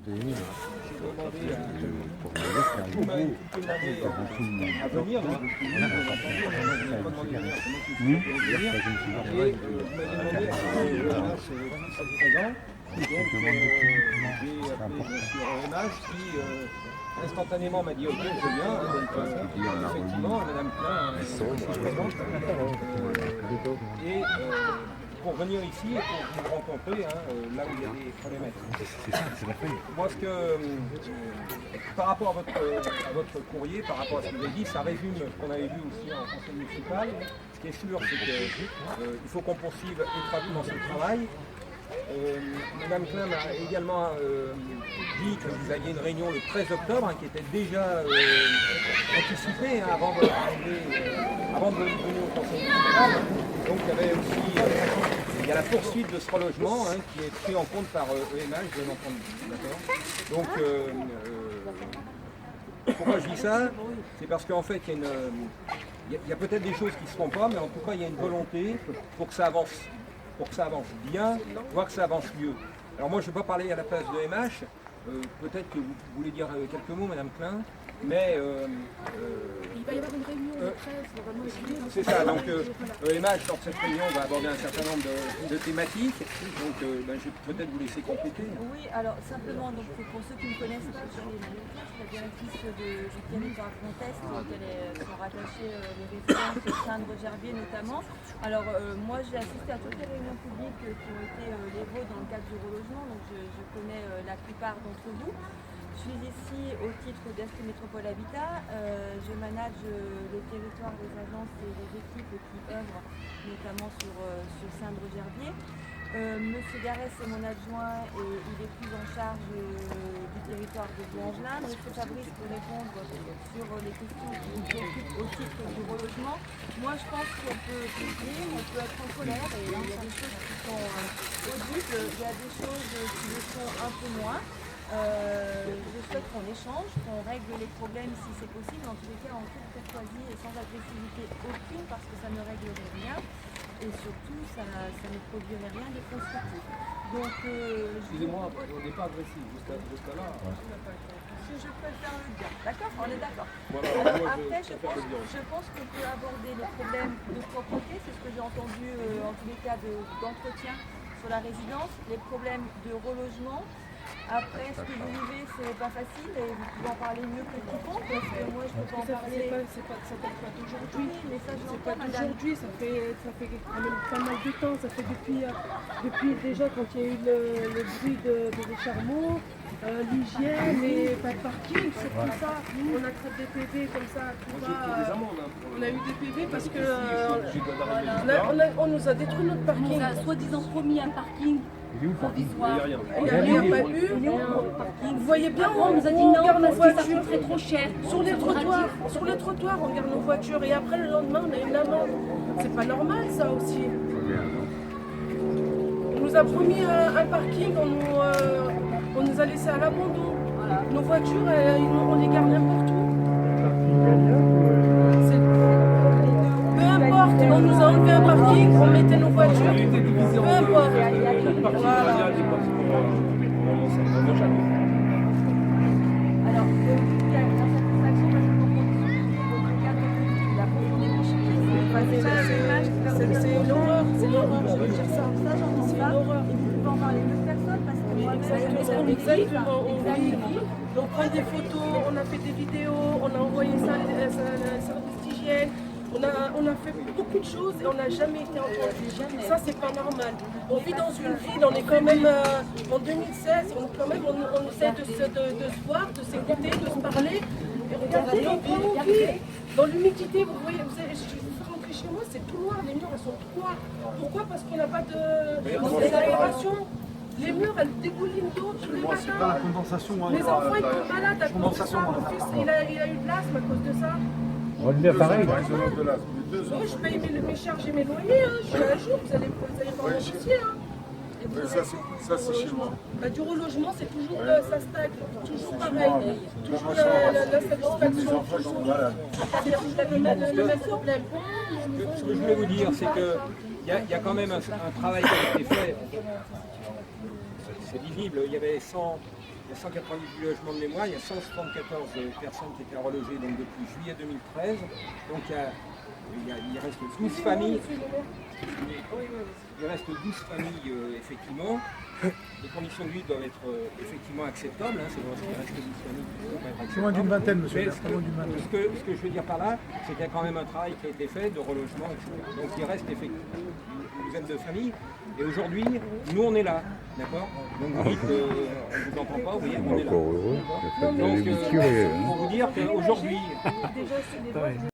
à venir, instantanément m'a dit ok, je viens, donc effectivement, Madame Klein et pour venir ici et pour vous rencontrer là où il y a des problématiques. Moi, par rapport à votre courrier, par rapport à ce que vous avez dit, ça résume ce qu'on avait vu aussi en conseil municipal. Ce qui est sûr, c'est qu'il faut qu'on poursuive étroitement ce travail. Madame Klein m'a également dit que vous aviez une réunion le 13 octobre qui était déjà anticipée avant de venir au conseil municipal. Donc il y avait aussi il y a la poursuite de ce relogement qui est pris en compte par EMH, je vais l'entendre. Donc pourquoi je dis ça? C'est parce qu'en fait il y a peut-être des choses qui ne se font pas, mais en tout cas il y a une volonté pour que ça avance. Pour que ça avance bien, voire que ça avance mieux. Alors moi je ne vais pas parler à la place de MH, peut-être que vous voulez dire quelques mots, Madame Klein, mais... il va y avoir une réunion le 13, normalement les c'est ça, donc MH, lors de cette réunion, va aborder un certain nombre de thématiques, donc je vais peut-être vous laisser compléter. Oui, alors simplement, donc, pour ceux qui ne me connaissent pas, je suis la directrice du territoire Grand Est, auquel sont rattachées les résidences Saindre-Gerbier notamment. Alors moi j'ai assisté à toutes les réunions publiques qui ont été les vôtres dans le cadre du relogement, donc je connais la plupart d'entre vous. Je suis ici au titre d'Est Métropole Habitat. Je manage le territoire des agences et des équipes qui œuvrent notamment sur Saindre-Gerbier. Monsieur Garès est mon adjoint et il est plus en charge du territoire de Blangelin. Monsieur Fabrice peut répondre sur les questions qui nous préoccupent au titre du relogement. Moi je pense qu'on peut dire, on peut être en colère et il y a des choses qui sont audibles, il y a des choses qui le sont un peu moins. Je souhaite qu'on échange, qu'on règle les problèmes si c'est possible, en tous les cas en toute courtoisie et sans agressivité aucune parce que ça ne réglerait rien et surtout ça ne produirait rien de constructif. Donc, excusez-moi, on n'est pas agressif jusqu'à là. Je préfère le dire, d'accord? On est d'accord. Voilà, après, je pense qu'on peut aborder les problèmes de propreté, c'est ce que j'ai entendu en tous les cas d'entretien sur la résidence, les problèmes de relogement. Après, ce que vous vivez, c'est pas facile et vous pouvez en parler mieux que quiconque parce que moi, je peux pas en parler. ça date pas d'aujourd'hui. Oui, mais ça, je C'est l'entends, pas madame. d'aujourd'hui, ça fait quand même pas mal de temps. Ça fait depuis déjà quand il y a eu le bruit des charmeaux, l'hygiène et pas de parking, surtout ça. On a traité des PV comme ça, tout bas. On a eu des PV parce que on nous a détruit notre parking. On nous a soi-disant promis un parking provisoire. Il n'y a pas eu. Vous voyez bien, On nous a dit on non garde nos parce que ça voitures coûterait trop cher. sur les trottoirs, on garde nos voitures et après le lendemain on a une amende. C'est pas normal ça aussi. On nous a promis un parking, on nous a laissé à l'abandon. Nos voitures, on les garde n'importe où. Peu importe, on nous a enlevé un parking, on mettait nos voitures. Peu importe. Voilà. Alors, il y a une insatisfaction parce qu'on continue au cadre de la profonde C'est l'horreur, je veux dire ça. Ça, j'entends C'est pas. l'horreur. Et vous pouvez en parler à d'autres personnes parce que moi, Exactement. On prend des photos, on a fait des vidéos, on a envoyé ça à la service d'hygiène. On a fait beaucoup de choses et on n'a jamais été entendu. Ça, c'est pas normal. On vit dans une ville, on est quand même en 2016, on essaie de se voir, de s'écouter, de se parler. Et regardez l'endroit où on vit. Dans l'humidité, vous voyez, je suis rentrée chez moi, c'est tout noir, les murs elles sont tout noirs. Pourquoi? Parce qu'on n'a pas d'aération. Les murs, elles dégoulinent d'eau tous les matins. C'est pas la condensation. Les enfants, ils tombent malades à cause de ça. Mon fils, il a eu de l'asthme à cause de ça. On le met pareil. Moi, je paye mes charges et mes loyers, je suis à jour, vous allez pas en soucier. Ça, c'est chez moi. Du relogement, c'est toujours, ça stagne, toujours pareil. Toujours l'insatisfaction, toujours le même problème. Ce que je voulais vous dire, c'est qu'il y a quand même un travail qui a été fait. C'est visible, il y avait 100 il y a 198 logements de mémoire, il y a 174 personnes qui étaient relogées donc, depuis juillet 2013. Donc il reste 12 familles. Il reste 12 familles effectivement. Les conditions de vie doivent être effectivement acceptables. Hein, c'est vrai qu'il reste 12 familles qui doivent être acceptables. C'est moins d'une vingtaine, monsieur. Mais ce que je veux dire par là, c'est qu'il y a quand même un travail qui a été fait de relogement, etc. Donc il reste effectivement une douzaine de familles. Et aujourd'hui, nous on est là, d'accord? Donc vous dites qu'on ne vous entend pas, vous voyez, on est là. Donc pour vous dire qu'aujourd'hui, Déjà, c'est des voix